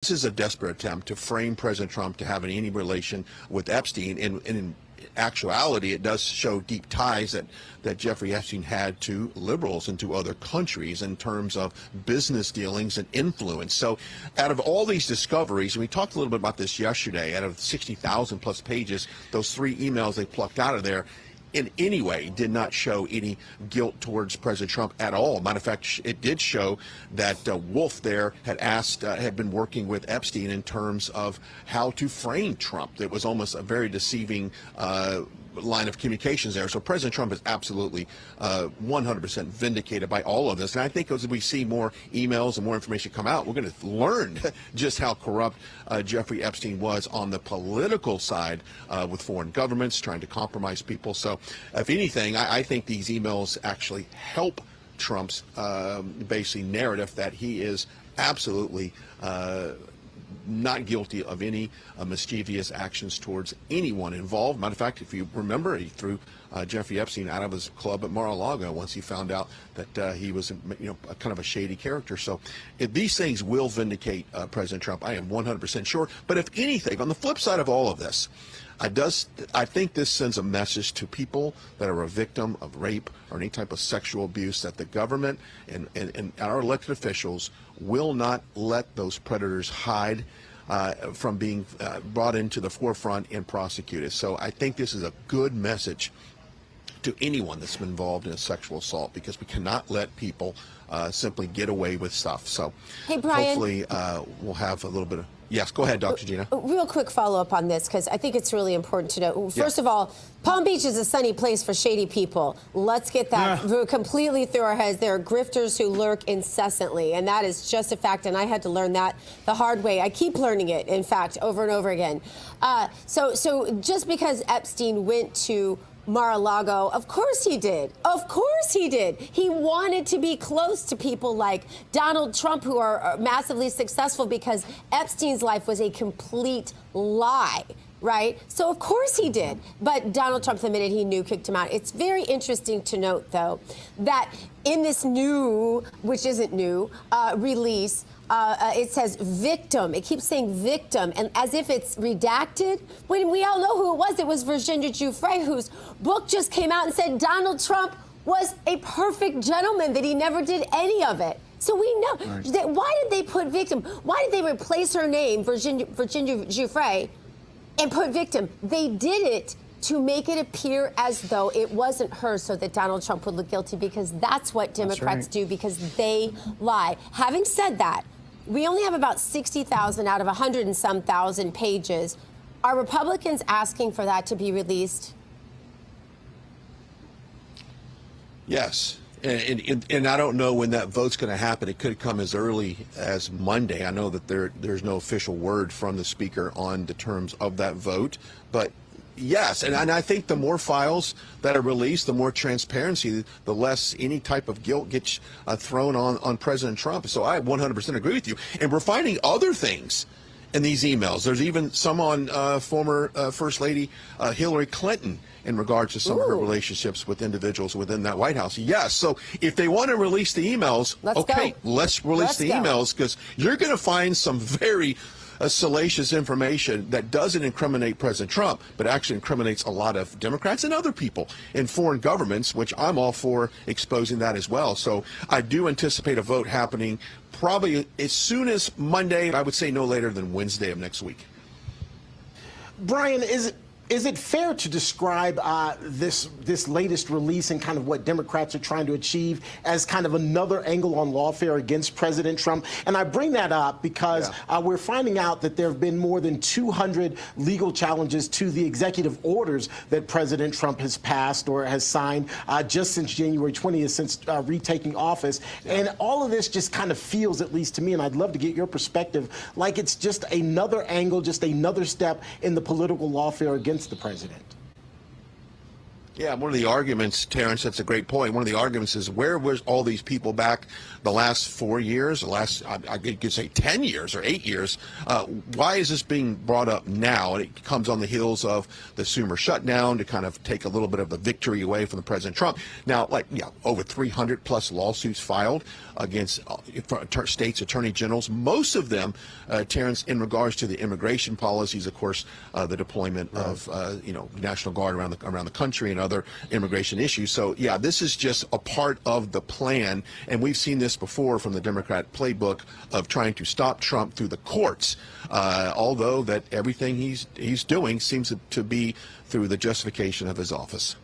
this is a desperate attempt to frame President Trump to having any relation with Epstein. And in actuality, it does show deep ties that Jeffrey Epstein had to liberals and to other countries in terms of business dealings and influence. So out of all these discoveries, and we talked a little bit about this yesterday, out of 60,000 plus pages, those 3 emails they plucked out of there in any way did not show any guilt towards President Trump at all. Matter of fact, it did show that Wolf there had been working with Epstein in terms of how to frame Trump. It was almost a very deceiving line of communications there. So President Trump is absolutely 100% vindicated by all of this. And I think as we see more emails and more information come out, we're going to learn just how corrupt Jeffrey Epstein was on the political side with foreign governments, trying to compromise people. So if anything, I think these emails actually help Trump's basically narrative that he is absolutely not guilty of any mischievous actions towards anyone involved. Matter of fact, if you remember, he threw Jeffrey Epstein out of his club at Mar-a-Lago once he found out that he was, a kind of a shady character. So if these things will vindicate President Trump, I am 100% sure. But if anything, on the flip side of all of this, I think this sends a message to people that are a victim of rape or any type of sexual abuse that the government and our elected officials will not let those predators hide from being brought into the forefront and prosecuted. So I think this is a good message to anyone that's been involved in a sexual assault, because we cannot let people simply get away with stuff. So hey, Brian, hopefully we'll have a little bit of... Yes, go ahead, Dr. Gina. Real quick follow-up on this, because I think it's really important to know. First of all, Palm Beach is a sunny place for shady people. Let's get that completely through our heads. There are grifters who lurk incessantly, and that is just a fact, and I had to learn that the hard way. I keep learning it, in fact, over and over again. So just because Epstein went to Mar-a-Lago, of course he did. Of course he did. He wanted to be close to people like Donald Trump, who are massively successful, because Epstein's life was a complete lie, right? So of course he did. But Donald Trump, the minute he knew, kicked him out. It's very interesting to note, though, that in this new, which isn't new, release, it says victim. It keeps saying victim, and as if it's redacted, when we all know who it was. It was Virginia Giuffre, whose book just came out and said Donald Trump was a perfect gentleman, that he never did any of it. So we know. That, why did they put victim? Why did they replace her name, Virginia Giuffre, and put victim? They did it to make it appear as though it wasn't her, so that Donald Trump would look guilty, because that's what Democrats do, because they lie. Having said that, we only have about 60,000 out of 100 and some thousand pages. Are Republicans asking for that to be released? Yes. And I don't know when that vote's going to happen. It could come as early as Monday. I know that there's no official word from the speaker on the terms of that vote, but yes, and I think the more files that are released, the more transparency, the less any type of guilt gets thrown on President Trump. So I 100% agree with you. And we're finding other things in these emails. There's even some on former First Lady Hillary Clinton in regards to some of her relationships with individuals within that White House. Yes, so if they want to release the emails, let's release the emails, because you're going to find some very salacious information that doesn't incriminate President Trump, but actually incriminates a lot of Democrats and other people in foreign governments, which I'm all for exposing that as well. So I do anticipate a vote happening probably as soon as Monday. I would say no later than Wednesday of next week. Brian, is it fair to describe this latest release and kind of what Democrats are trying to achieve as kind of another angle on lawfare against President Trump? And I bring that up because we're finding out that there have been more than 200 legal challenges to the executive orders that President Trump has passed or has signed just since January 20th, since retaking office. And all of this just kind of feels, at least to me, and I'd love to get your perspective, like it's just another angle, just another step in the political lawfare against the president. Yeah, one of the arguments, Terrence, that's a great point. One of the arguments is, where was all these people back the last 4 years, the last, I could say 10 years or 8 years? Why is this being brought up now? And it comes on the heels of the Sumer shutdown to kind of take a little bit of the victory away from the President Trump. Now, over 300 plus lawsuits filed against states' attorney generals, most of them, Terrence, in regards to the immigration policies, of course, the deployment of, National Guard around the country and other immigration issues. So, yeah, this is just a part of the plan, and we've seen this before from the Democrat playbook of trying to stop Trump through the courts, although that everything he's doing seems to be through the justification of his office.